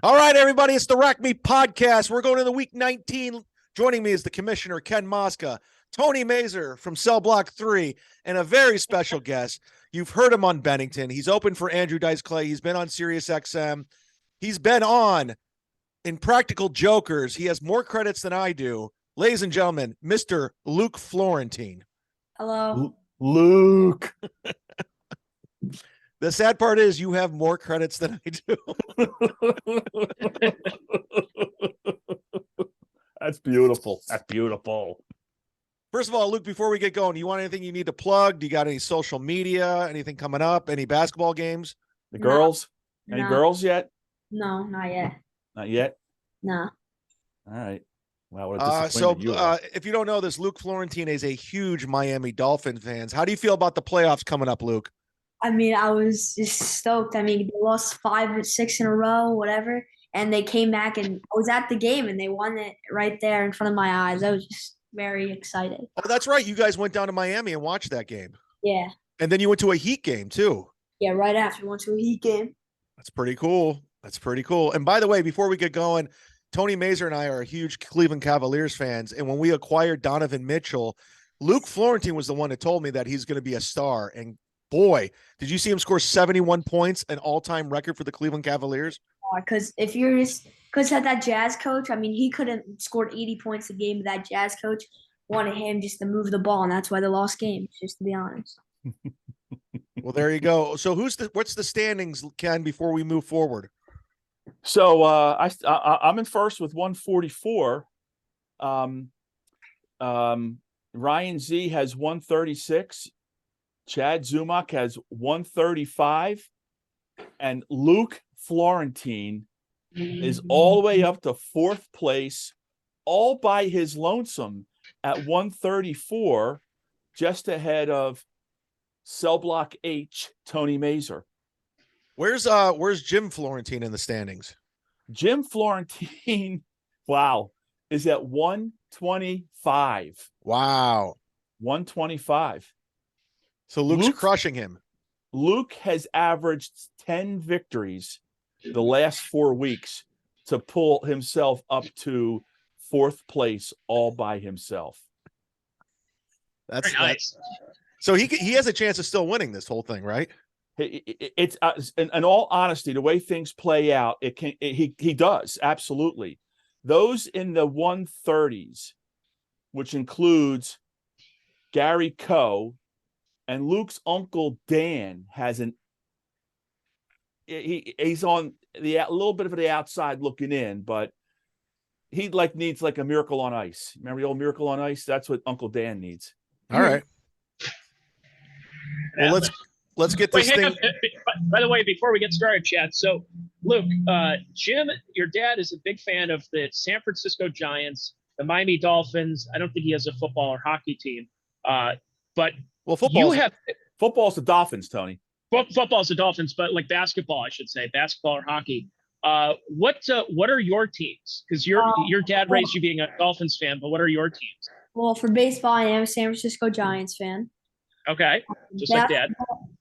All right, everybody, it's the Rack Me Podcast. We're going to the week 19. Joining me is the commissioner, Ken Mosca, Tony Mazer from Cell Block 3, and a very special guest. You've heard him on Bennington. He's open for Andrew Dice Clay. He's been on Sirius XM. He's been on Impractical Jokers. He has more credits than I do. Ladies and gentlemen, Mr. Luke Florentine. Hello. Luke. The sad part is you have more credits than I do. That's beautiful. That's beautiful. First of all, Luke, before we get going, you want anything you need to plug? Do you got any social media? Anything coming up? Any basketball games? The girls? No. Any girls yet? No, not yet. Not yet? No. All right. Wow, what a disappointment you are. If you don't know this, Luke Florentine is a huge Miami Dolphins fan. How do you feel about the playoffs coming up, Luke? I mean, I was just stoked. I mean, they lost 5 or 6 in a row, whatever, and they came back, and I was at the game, and they won it right there in front of my eyes. I was just very excited. Oh, that's right. You guys went down to Miami and watched that game. Yeah. And then you went to a Heat game, too. Yeah, right after we went to a Heat game. That's pretty cool. That's pretty cool. And by the way, before we get going, Tony Mazer and I are huge Cleveland Cavaliers fans. And when we acquired Donovan Mitchell, Luke Florentine was the one that told me that he's going to be a star. And boy, did you see him score 71 points, an all-time record for the Cleveland Cavaliers? Because had that Jazz coach, I mean, he could have scored 80 points a game, but that Jazz coach wanted him just to move the ball, and that's why they lost games, just to be honest. Well, there you go. So what's the standings, Ken, before we move forward? So I'm in first with 144. Ryan Z has 136. Chad Zumock has 135. And Luke Florentine is all the way up to 4th place, all by his lonesome at 134, just ahead of Cell Block H, Tony Mazer. Where's Jim Florentine in the standings? Jim Florentine, wow, is at 125. Wow. 125. So Luke's crushing him. Luke has averaged 10 victories the last 4 weeks to pull himself up to 4th place all by himself. That's nice. So he has a chance of still winning this whole thing, right? It's in all honesty, the way things play out, he does, absolutely. Those in the 130s, which includes Gary Coe and Luke's uncle Dan, he's on a little bit of the outside looking in, but he needs a Miracle on Ice. Remember the old Miracle on Ice? That's what Uncle Dan needs. All right. Well, let's get this thing. By the way, before we get started, Chad. So, Luke, Jim, your dad is a big fan of the San Francisco Giants, the Miami Dolphins. I don't think he has a football or hockey team, but football's the Dolphins, Tony. Football's the Dolphins, but like basketball, I should say, basketball or hockey. What are your teams? Because your dad raised you being a Dolphins fan, but what are your teams? Well, for baseball, I am a San Francisco Giants fan. Okay, just like Dad.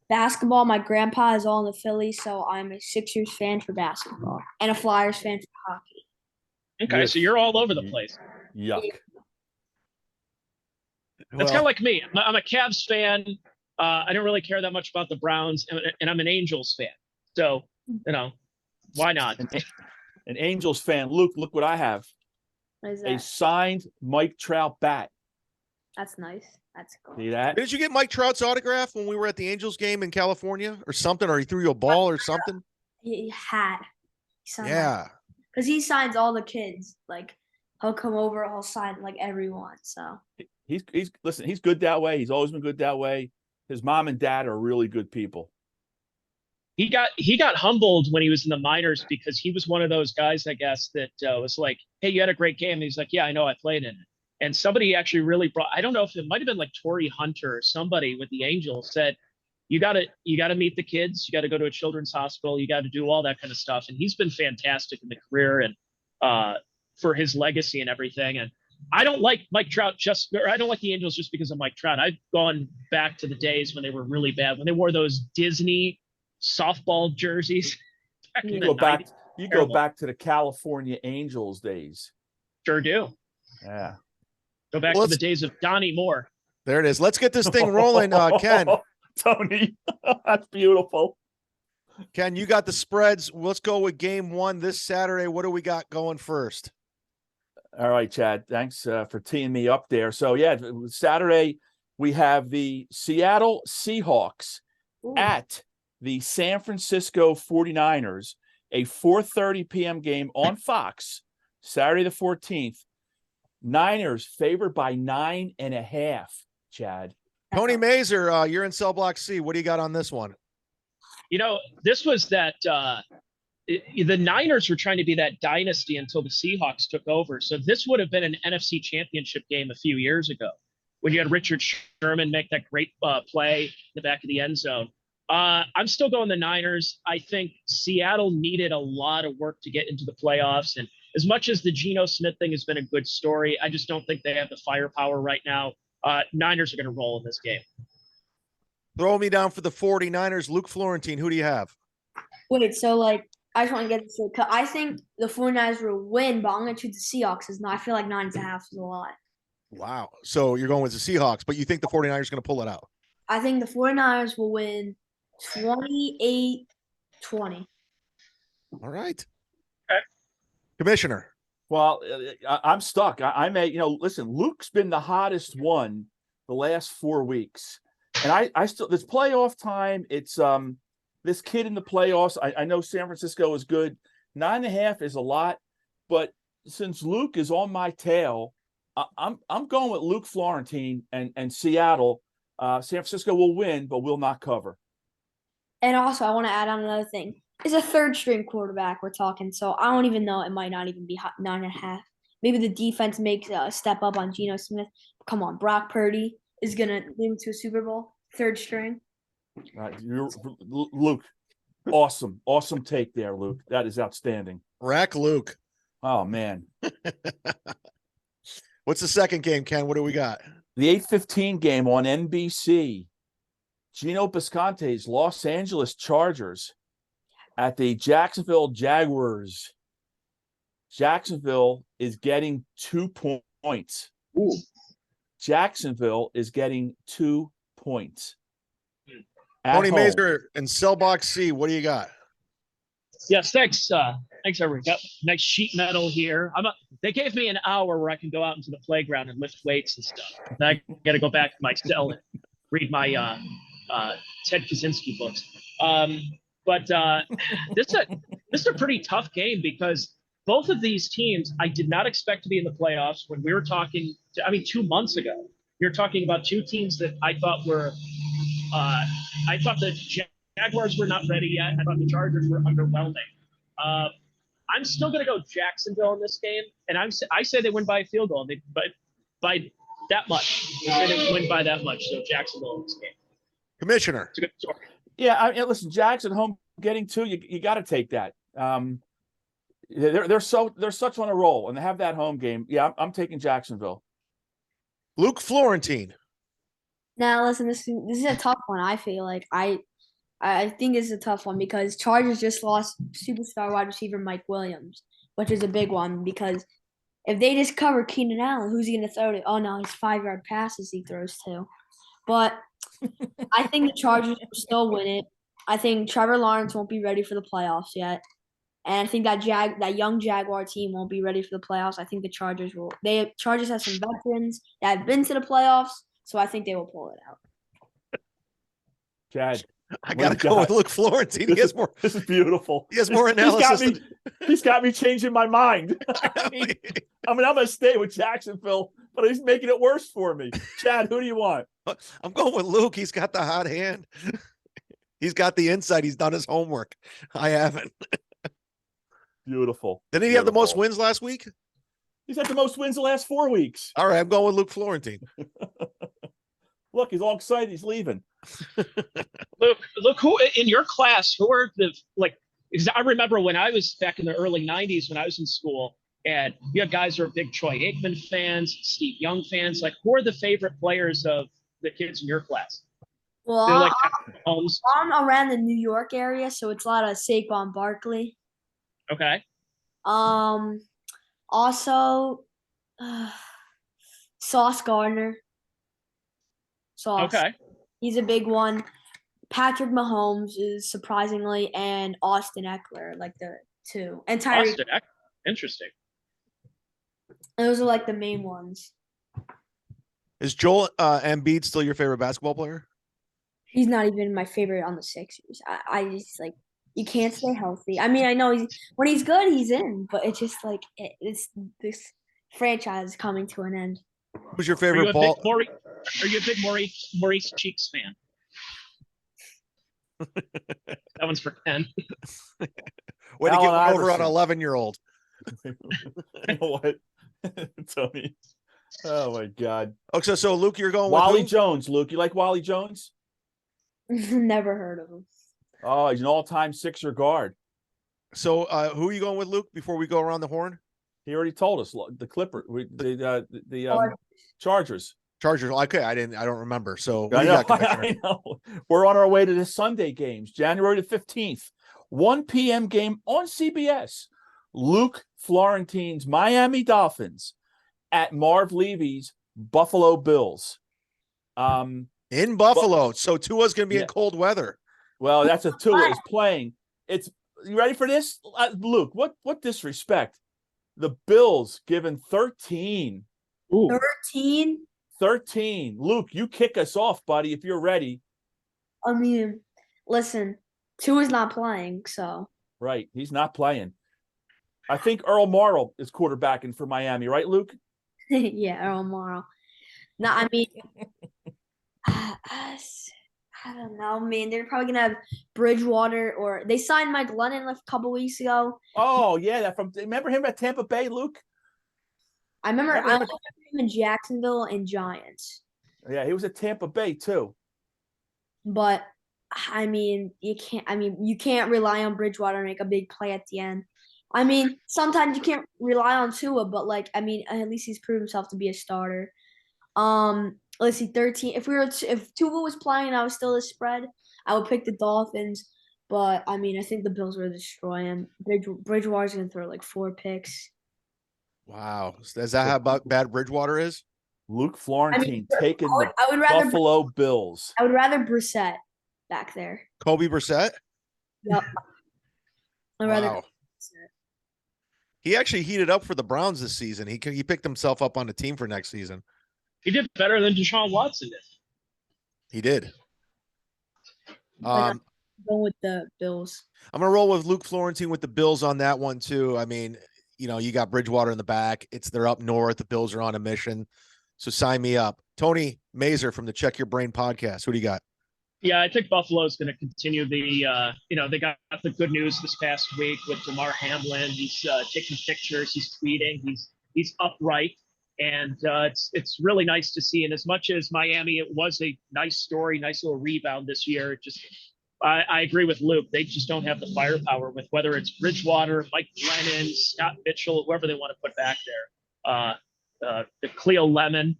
Basketball, my grandpa is all in the Phillies, so I'm a Sixers fan for basketball and a Flyers fan for hockey. Okay, so you're all over the place. Yuck. That's kind of like me. I'm a Cavs fan. I don't really care that much about the Browns, and I'm an Angels fan. So, why not? An Angels fan. Luke, look what I have. What is that? A signed Mike Trout bat. That's nice. That's cool. See that? Did you get Mike Trout's autograph when we were at the Angels game in California or something, or he threw you a ball or something? He had. Yeah. Because he signs all the kids. Like, he'll come over, he'll sign, everyone. So he's good that way. He's always been good that way. His mom and dad are really good people. He got humbled when he was in the minors because he was one of those guys, I guess, that was like, hey, you had a great game. And he's like, yeah, I know, I played in it. And somebody actually really I don't know if it might have been like Torrey Hunter or somebody with the Angels said, you gotta meet the kids. You got to go to a children's hospital. You got to do all that kind of stuff. And he's been fantastic in the career and for his legacy and everything. And I don't like Mike Trout I don't like the Angels just because of Mike Trout. I've gone back to the days when they were really bad, when they wore those Disney softball jerseys. in You the go back. 90s. You go Terrible. back to the California Angels days. Sure do. Yeah. Go back Well, to the days of Donnie Moore. There it is. Let's get this thing rolling, Ken. Tony, that's beautiful. Ken, you got the spreads. Let's go with game one this Saturday. What do we got going first? All right, Chad. Thanks for teeing me up there. So, yeah, Saturday, we have the Seattle Seahawks Ooh. at the San Francisco 49ers, a 4:30 p.m. game on Fox, Saturday the 14th. Niners favored by 9.5, Chad. Tony Mazer, you're in cell block C. What do you got on this one? This was that the Niners were trying to be that dynasty until the Seahawks took over. So this would have been an NFC championship game a few years ago when you had Richard Sherman make that great play in the back of the end zone. I'm still going the Niners. I think Seattle needed a lot of work to get into the playoffs. And as much as the Geno Smith thing has been a good story, I just don't think they have the firepower right now. Niners are going to roll in this game. Throw me down for the 49ers. Luke Florentine, who do you have? Wait, so I just want to get this. I think the 49ers will win, but I'm going to choose the Seahawks. I feel like 9.5 is a lot. Wow. So you're going with the Seahawks, but you think the 49ers are going to pull it out? I think the 49ers will win 28-20. All right. Okay. Commissioner. Well, I'm stuck. I may, listen, Luke's been the hottest one the last 4 weeks. And I still, this playoff time, it's this kid in the playoffs. I know San Francisco is good. 9.5 is a lot, but since Luke is on my tail, I'm going with Luke Florentine and Seattle. San Francisco will win, but will not cover. And also, I want to add on another thing. It's a third-string quarterback we're talking, so I don't even know. It might not even be 9.5. Maybe the defense makes a step up on Geno Smith. Come on, Brock Purdy is going to lead him to a Super Bowl. Third string. Luke, awesome take there, Luke. That is outstanding. Rack Luke. Oh, man. What's the second game, Ken? What do we got? The 8:15 game on NBC. Gino Bisconte's Los Angeles Chargers at the Jacksonville Jaguars. Jacksonville is getting 2 points. Ooh. Jacksonville is getting 2 points. Tony Mazer and Cell Box C, what do you got? Yes, thanks. Thanks, everyone. Got nice sheet metal here. They gave me an hour where I can go out into the playground and lift weights and stuff. Then I got to go back to my cell and read my Ted Kaczynski books. But this is a pretty tough game because both of these teams I did not expect to be in the playoffs when we were talking. 2 months ago, you're talking about two teams that I thought were. I thought the Jaguars were not ready yet. I thought the Chargers were underwhelming. I'm still going to go Jacksonville in this game, and I say they win by a field goal. But by that much, I say they win by that much. So Jacksonville in this game. Commissioner. It's a good story. Yeah, listen, Jackson home getting 2. You got to take that. They're such on a roll, and they have that home game. Yeah, I'm taking Jacksonville. Luke Florentine. Now, listen, this is a tough one. I feel like I think it's a tough one because Chargers just lost superstar wide receiver Mike Williams, which is a big one because if they just cover Keenan Allen, who's he going to throw to? Oh, no, he's 5-yard passes he throws to. But I think the Chargers will still win it. I think Trevor Lawrence won't be ready for the playoffs yet. And I think that young Jaguar team won't be ready for the playoffs. I think the Chargers will. Chargers have some veterans that have been to the playoffs, so I think they will pull it out. Chad, I gotta go with Luke Florentine. This is beautiful. He has more analysis. He's got me changing my mind. I'm gonna stay with Jacksonville, but he's making it worse for me. Chad, who do you want? I'm going with Luke. He's got the hot hand. He's got the insight. He's done his homework. I haven't. Beautiful. Didn't he have the most wins last week? He's had the most wins the last 4 weeks. All right, I'm going with Luke Florentine. Look, he's all excited. He's leaving. Look, who in your class? Who are the Because I remember when I was back in the early '90s when I was in school, and you had guys who are big Troy Aikman fans, Steve Young fans. Who are the favorite players of the kids in your class? Well, They're like homes. I'm around the New York area, so it's a lot of Saquon Barkley. Okay. Also, Sauce Gardner. Sauce. Okay. He's a big one. Patrick Mahomes is surprisingly, and Austin Eckler, like the two. And Tyreek. Austin. Interesting. Those are like the main ones. Is Joel Embiid still your favorite basketball player? He's not even my favorite on the Sixers. I just like you can't stay healthy. I mean, I know when he's good, he's in, but it's just like it's this franchise is coming to an end. Who's your Are you favorite a ball? big Maurice Cheeks fan? That one's for Ken. Way to get Allen one over on Iverson. an 11-year-old. You know what? Tony. Oh my God. Okay, so Luke, you're going Wally with who? Jones, Luke. You like Wally Jones? Never heard of him. Oh, he's an all-time Sixer guard. So who are you going with, Luke, before we go around the horn? He already told us the Clipper, the Chargers. Chargers. Okay, I don't remember. So what I do you know, got, Commissioner? I know. We're on our way to the Sunday games, January the 15th, 1 p.m. game on CBS. Luke Florentine's Miami Dolphins at Marv Levy's Buffalo Bills. In Buffalo. So Tua's going to be in cold weather. Well, that's a Tua is playing. You ready for this, Luke? What disrespect? The Bills given 13. Ooh. 13. 13. Luke, you kick us off, buddy, if you're ready. I mean, listen, Tua's not playing, so. Right, he's not playing. I think Earl Morrall is quarterbacking for Miami, right, Luke? Yeah, Earl Morrall. No, I mean, I don't know, man. They're probably gonna have Bridgewater, or they signed Mike Lennon a couple weeks ago. Oh yeah, remember him at Tampa Bay, Luke? I remember him in Jacksonville and Giants. Yeah, he was at Tampa Bay too. But I mean, you can't rely on Bridgewater to make a big play at the end. I mean, sometimes you can't rely on Tua, but at least he's proved himself to be a starter. Let's see, 13. If Tua was playing and I was still a spread, I would pick the Dolphins. But I mean, I think the Bills will destroy him. Bridgewater's gonna throw like 4 picks. Wow. Is that how bad Bridgewater is? Luke Florentine taking the Buffalo Bills. I would rather Brissett back there. Kobe Brissett? Yep. Wow. He actually heated up for the Browns this season. He picked himself up on the team for next season. He did better than Deshaun Watson did. He did. I'm going with the Bills. I'm going to roll with Luke Florentine with the Bills on that one, too. I mean, you got Bridgewater in the back. They're up north. The Bills are on a mission. So sign me up. Tony Mazer from the Check Your Brain podcast. Who do you got? Yeah, I think Buffalo is going to continue they got the good news this past week with Damar Hamlin. He's taking pictures. He's tweeting. He's upright. And it's really nice to see. And as much as Miami, it was a nice story, nice little rebound this year. I agree with Luke. They just don't have the firepower with whether it's Bridgewater, Mike Lennon, Scott Mitchell, whoever they want to put back there. The Cleo Lemon.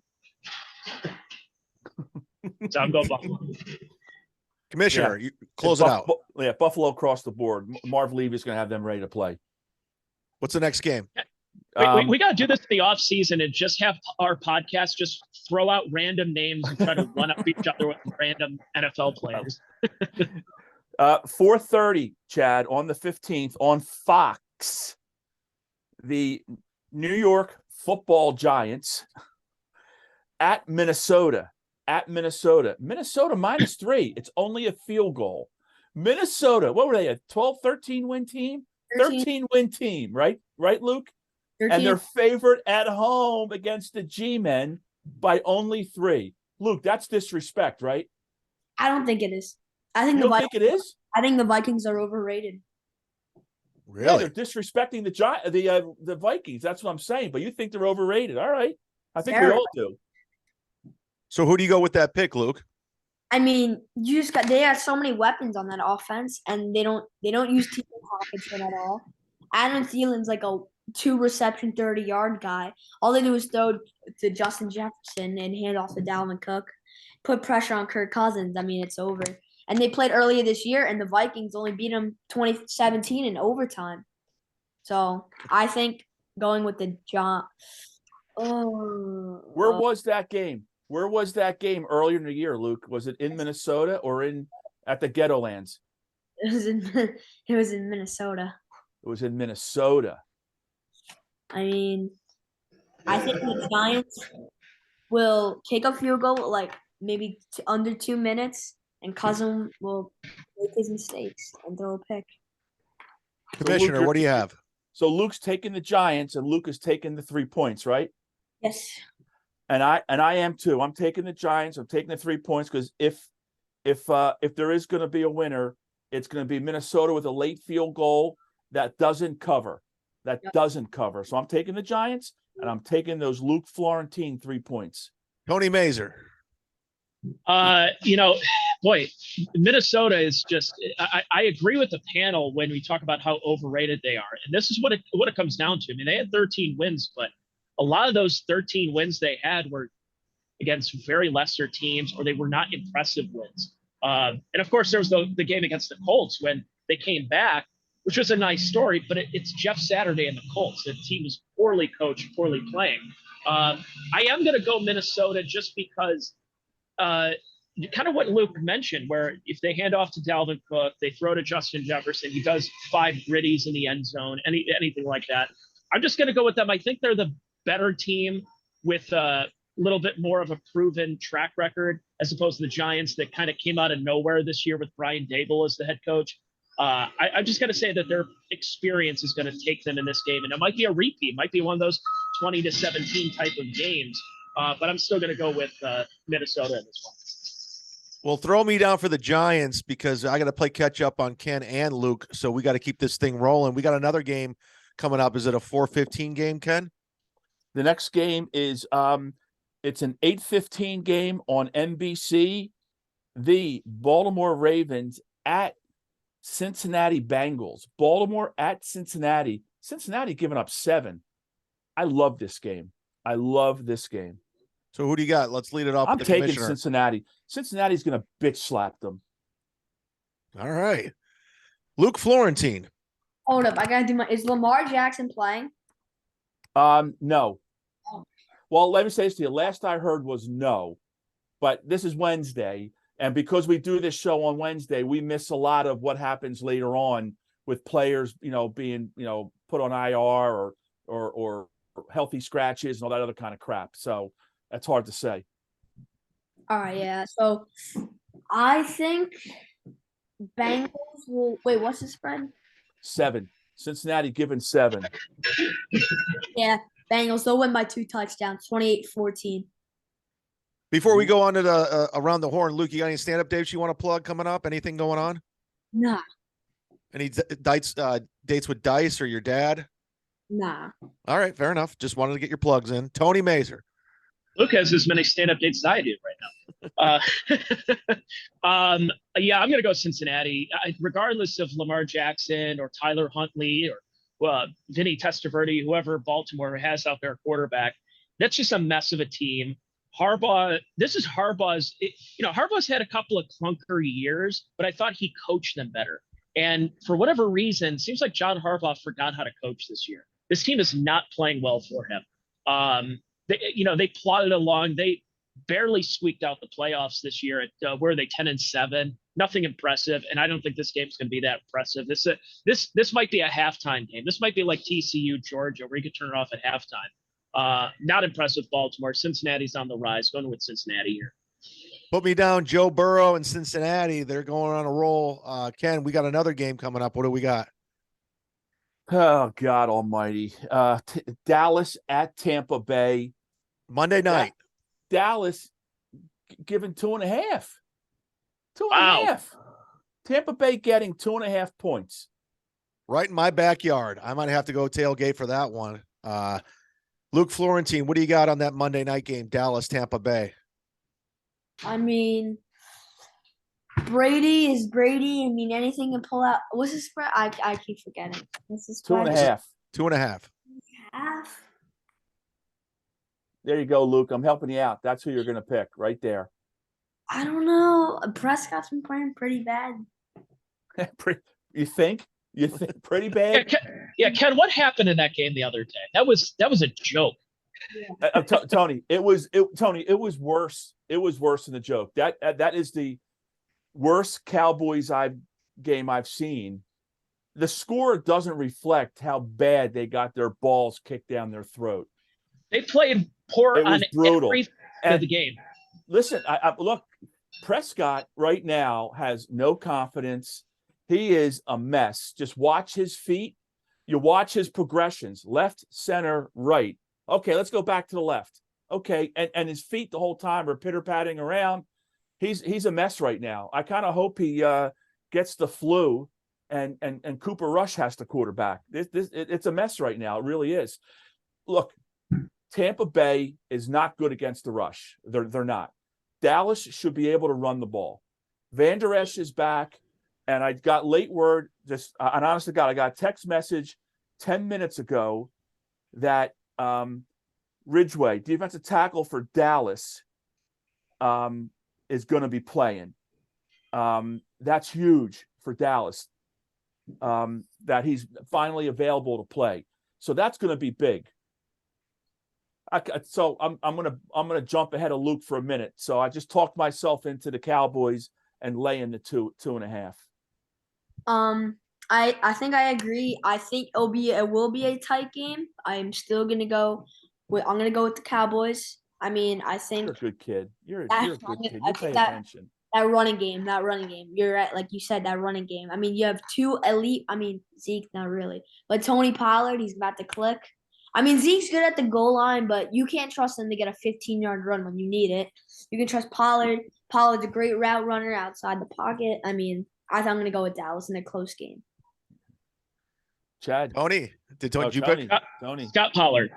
So I'm going Buffalo. Commissioner, you close it out. Yeah, Buffalo across the board. Marv Levy is going to have them ready to play. What's the next game? We got to do this in the off season and just have our podcast just throw out random names and try to one up each other with random NFL players. 4:30, Chad, on the 15th on Fox. The New York Football Giants at Minnesota. Minnesota -3. It's only a field goal. Minnesota, what were they, a 12, 13 win team? 13 win team, right? Right, Luke? 13. And they're favored at home against the G-Men by only 3. Luke, that's disrespect, right? I don't think it is. I think think it is? I think the Vikings are overrated. Really? Yeah, they're disrespecting the Vikings. That's what I'm saying. But you think they're overrated. All right. I think we all do. So who do you go with that pick, Luke? I mean, they have so many weapons on that offense, and they don't use T.J. Hawkinson at all. Adam Thielen's like a 2-reception, 30-yard guy. All they do is throw to Justin Jefferson and hand off to Dalvin Cook. put pressure on Kirk Cousins, I mean, it's over. And they played earlier this year, and the Vikings only beat them 2017 in overtime. So I think going with the John. Where was that game? Where was that game earlier in the year, Luke? Was it in Minnesota or at the Ghetto Lands? It was in Minnesota. It was in Minnesota. I mean, I think the Giants will kick a field goal like maybe under 2 minutes, and Cousin will make his mistakes and throw a pick. Commissioner, Luke, what do you have? So Luke's taking the Giants, and Luke is taking the 3 points, right? Yes. And I am too. I'm taking the Giants. I'm taking the 3 points because if there is going to be a winner, it's going to be Minnesota with a late field goal that doesn't cover. Doesn't cover. So I'm taking the Giants, and I'm taking those Luke Florentine 3 points. Tony Mazer. Boy, Minnesota is just. I agree with the panel when we talk about how overrated they are, and this is what it comes down to. I mean, they had 13 wins, but a lot of those 13 wins they had were against very lesser teams, or they were not impressive wins. And of course, there was the game against the Colts when they came back, which was a nice story, but it's Jeff Saturday and the Colts. The team was poorly coached, poorly playing. I am going to go Minnesota just because kind of what Luke mentioned, where if they hand off to Dalvin Cook, they throw to Justin Jefferson, he does 5 gritties in the end zone, anything like that. I'm just going to go with them. I think they're the better team with a little bit more of a proven track record as opposed to the Giants that kind of came out of nowhere this year with Brian Dable as the head coach. I'm just going to say that their experience is going to take them in this game, and it might be a repeat. It might be one of those 20-17 type of games, but I'm still going to go with Minnesota in this one. Well, throw me down for the Giants because I got to play catch up on Ken and Luke, so we got to keep this thing rolling. We got another game coming up. Is it a 4:15 game, Ken? The next game is it's an 8:15 game on NBC. The Baltimore Ravens at Cincinnati Bengals. Baltimore at Cincinnati. Cincinnati giving up 7. I love this game. So who do you got? Let's lead it off. I'm with the taking commissioner. Cincinnati. Cincinnati's going to bitch slap them. All right. Luke Florentine. Hold up. I got to do is Lamar Jackson playing? No. Well, let me say this to you. Last I heard was no, but this is Wednesday. And because we do this show on Wednesday, we miss a lot of what happens later on with players, being, put on IR or healthy scratches and all that other kind of crap. So that's hard to say. All right, yeah. So I think Bengals will wait, what's the spread? 7. Cincinnati giving 7. Yeah, Bengals, they'll win by 2 touchdowns, 28-14. Before we go on to the around the horn, Luke, you got any stand-up dates you want to plug coming up? Anything going on? Nah. Any dates with Dice or your dad? Nah. All right, fair enough. Just wanted to get your plugs in. Tony Mazer. Luke has as many stand-up dates as I do right now. Yeah, I'm going to go Cincinnati. Regardless of Lamar Jackson or Tyler Huntley or Vinny Testaverde, whoever Baltimore has out there quarterback, that's just a mess of a team. This is Harbaugh's, Harbaugh's had a couple of clunker years, but I thought he coached them better. And for whatever reason, it seems like John Harbaugh forgot how to coach this year. This team is not playing well for him. They plodded along. They barely squeaked out the playoffs this year at where are they 10-7? Nothing impressive, and I don't think this game is going to be that impressive. This might be a halftime game. This might be like TCU Georgia, where you could turn it off at halftime. Not impressed with Baltimore. Cincinnati's on the rise. Going with Cincinnati here. Put me down. Joe Burrow and Cincinnati. They're going on a roll. Ken, we got another game coming up. What do we got? Oh, God almighty. Dallas at Tampa Bay. Monday night. Dallas given 2.5. 2.5. Wow. Tampa Bay getting 2.5 points. Right in my backyard. I might have to go tailgate for that one. Luke Florentine, what do you got on that Monday night game? Dallas, Tampa Bay. I mean, Brady is Brady. I mean, anything can pull out. What's the spread? I keep forgetting. What's the spread? 2.5. 2.5. Half. There you go, Luke. I'm helping you out. That's who you're going to pick right there. I don't know. Prescott's been playing pretty bad. You think? You think pretty Yeah, bad? Ken, what happened in that game the other day? That was a joke. Tony, it was worse. It was worse than the joke. That is the worst Cowboys game I've seen. The score doesn't reflect how bad they got their balls kicked down their throat. They played poor It was on brutal. every of the game. Listen, look, Prescott right now has no confidence. He is a mess. Just watch his feet. You watch his progressions, left, center, right. Okay, let's go back to the left. Okay, and his feet the whole time are pitter-patting around. He's a mess right now. I kind of hope he gets the flu and Cooper Rush has to quarterback. It's a mess right now. It really is. Look, Tampa Bay is not good against the rush. They're not. Dallas should be able to run the ball. Van Der Esch is back, and I got late word. Just and honest to God, I got a text message 10 minutes ago that Ridgeway, defensive tackle for Dallas, is going to be playing. That's huge for Dallas. That he's finally available to play. So that's going to be big. So I'm gonna jump ahead of Luke for a minute. So I just talked myself into the Cowboys and laying the 2.5. I think I agree. I think it will be a tight game. I'm still gonna go with the Cowboys. I mean, I think You're a good kid. You're a good kid. You pay that attention. running game. You're right. Like you said, that running game. I mean, you have two elite. I mean, Zeke, not really, but Tony Pollard, he's about to click. I mean, Zeke's good at the goal line, but you can't trust him to get a 15-yard run when you need it. You can trust Pollard. Pollard's a great route runner outside the pocket. I mean, I think I'm going to go with Dallas in a close game. Chad. Tony, Tony. Scott Pollard.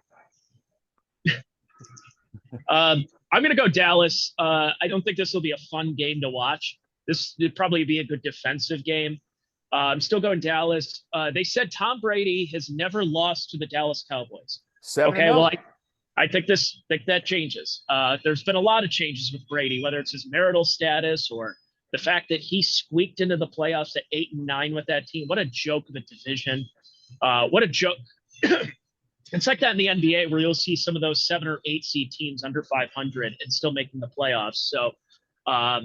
I'm going to go Dallas. I don't think this will be a fun game to watch. This would probably be a good defensive game. I'm still going Dallas. They said Tom Brady has never lost to the Dallas Cowboys. 7-0. Okay, well, I think that changes. There's been a lot of changes with Brady, whether it's his marital status or the fact that he squeaked into the playoffs at 8-9 with that team. What a joke of a division. What a joke. It's like that in the NBA where you'll see some of those 7 or 8 seed teams under 500 and still making the playoffs. So, I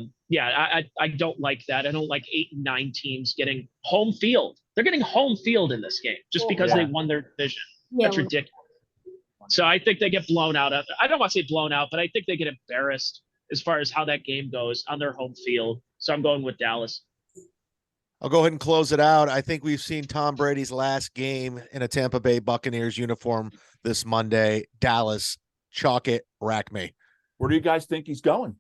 don't like that. I don't like 8 and 9 teams getting home field. They're getting home field in this game just because they won their division. That's ridiculous. So I think they get blown out. I don't want to say blown out, but I think they get embarrassed as far as how that game goes on their home field. So I'm going with Dallas. I'll go ahead and close it out. I think we've seen Tom Brady's last game in a Tampa Bay Buccaneers uniform this Monday. Dallas, chalk it, rack me. Where do you guys think he's going?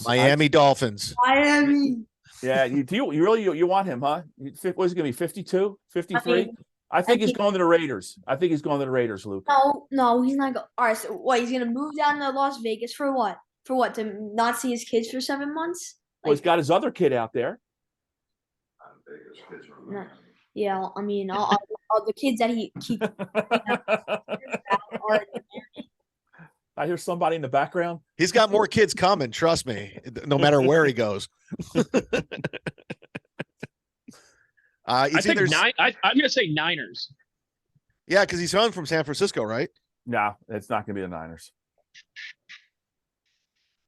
Miami Dolphins. Miami. Yeah, you really want him, huh? What is it going to be, 52, 53? I think he's going to the Raiders. I think he's going to the Raiders, Luke. No, he's not going. All right, so what? He's going to move down to Las Vegas for what? For what? To not see his kids for 7 months? Well, he's got his other kid out there. No, yeah, I mean, all the kids that he keeps. I hear somebody in the background. He's got more kids coming. Trust me, no matter where he goes. I think I'm going to say Niners. Yeah, because he's from San Francisco, right? No, it's not going to be the Niners.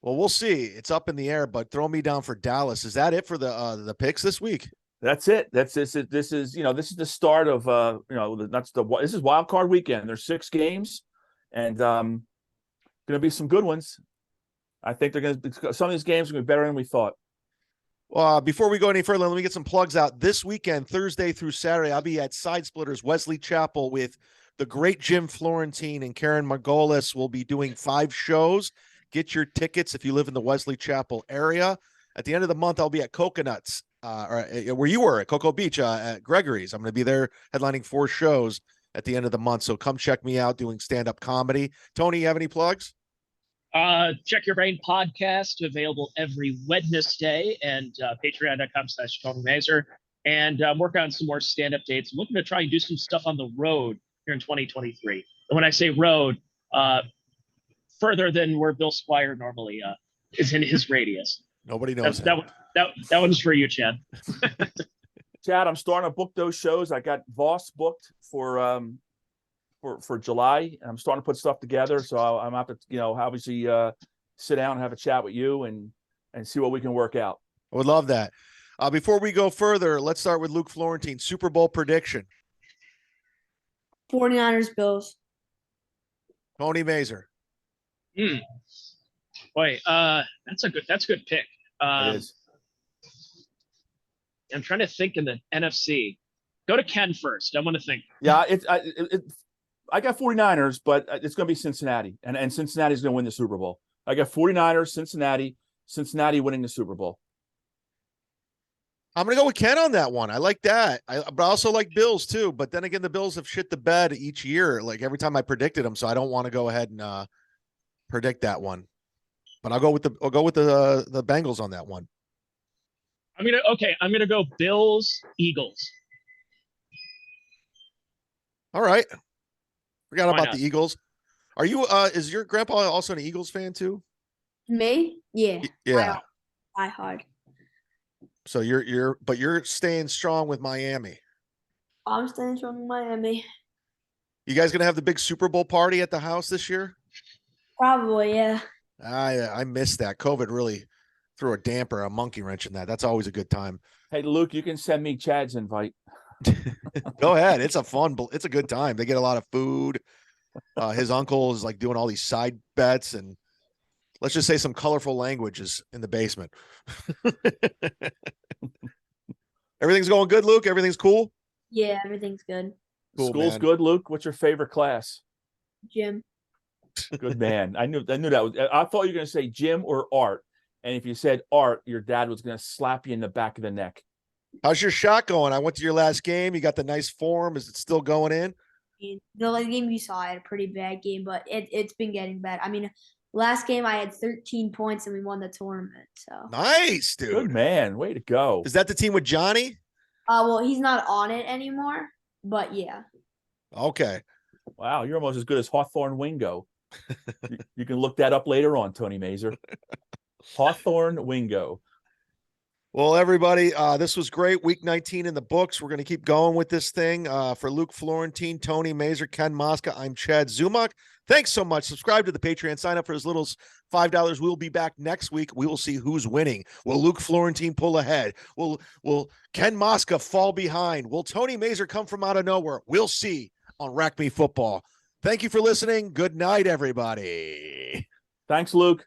Well, we'll see. It's up in the air, but throw me down for Dallas. Is that it for the picks this week? That's it. This is the start of this is wild card weekend. There's 6 games, and going to be some good ones. I think some of these games are going to be better than we thought. Well, before we go any further, let me get some plugs out. This weekend, Thursday through Saturday, I'll be at Side Splitters Wesley Chapel with the great Jim Florentine and Karen Margolis. We'll be doing 5 shows. Get your tickets if you live in the Wesley Chapel area. At the end of the month, I'll be at Coconuts, where you were at Cocoa Beach at Gregory's. I'm going to be there headlining 4 shows at the end of the month. So come check me out doing stand-up comedy. Tony, you have any plugs? Check Your Brain podcast, available every Wednesday, and patreon.com/Tony Mazer. And I'm working on some more stand-up dates. I'm looking to try and do some stuff on the road here in 2023. And when I say road, further than where Bill Squire normally is in his radius. Nobody knows That, him. that one's for you, Chad. Chad, I'm starting to book those shows. I got Voss booked for July. I'm starting to put stuff together, so I'm have to, obviously sit down and have a chat with you and see what we can work out. I would love that. Before we go further, let's start with Luke Florentine. Super Bowl prediction. 49ers, Bills. Tony Mazer. Boy, that's a good pick. It is. I'm trying to think in the NFC. Go to Ken first. I want to think. Yeah, I got 49ers, but it's going to be Cincinnati, and Cincinnati's going to win the Super Bowl. I got 49ers, Cincinnati winning the Super Bowl. I'm going to go with Ken on that one. I like that. But I also like Bills too. But then again, the Bills have shit the bed each year, like every time I predicted them. So I don't want to go ahead and predict that one. But I'll go with the Bengals on that one. I'm gonna go Bills, Eagles. All right. Forgot Why about not? the Eagles. Are you is your grandpa also an Eagles fan too? Me? Yeah. Yeah. I hard. So you're staying strong with Miami. I'm staying strong in Miami. You guys gonna have the big Super Bowl party at the house this year? Probably, yeah. I missed that. COVID really threw a monkey wrench in that. That's always a good time. Hey, Luke, you can send me Chad's invite. Go ahead. It's a good time. They get a lot of food. His uncle is like doing all these side bets and let's just say some colorful languages in the basement. Everything's going good, Luke? Everything's cool? Yeah, everything's good. Cool, School's man. good, Luke. What's your favorite class? Jim. Good man. I knew that was. I thought you were going to say gym or art, and if you said art, your dad was going to slap you in the back of the neck. How's your shot going? I went to your last game. You got the nice form. Is it still going in? The game you saw, I had a pretty bad game, but it's been getting bad. I mean, last game I had 13 points and we won the tournament. So Nice, dude. Good man. Way to go. Is that the team with Johnny? well, he's not on it anymore, but yeah. Okay. Wow, you're almost as good as Hawthorne Wingo. You can look that up later on, Tony Mazer. Hawthorne Wingo. Well, everybody, this was great. Week 19 in the books. We're going to keep going with this thing. For Luke Florentine, Tony Mazer, Ken Mosca, I'm Chad Zumock. Thanks so much. Subscribe to the Patreon. Sign up for as little as $5. We'll be back next week. We will see who's winning. Will Luke Florentine pull ahead? Will Ken Mosca fall behind? Will Tony Mazer come from out of nowhere? We'll see on Rack Me Football. Thank you for listening. Good night, everybody. Thanks, Luke.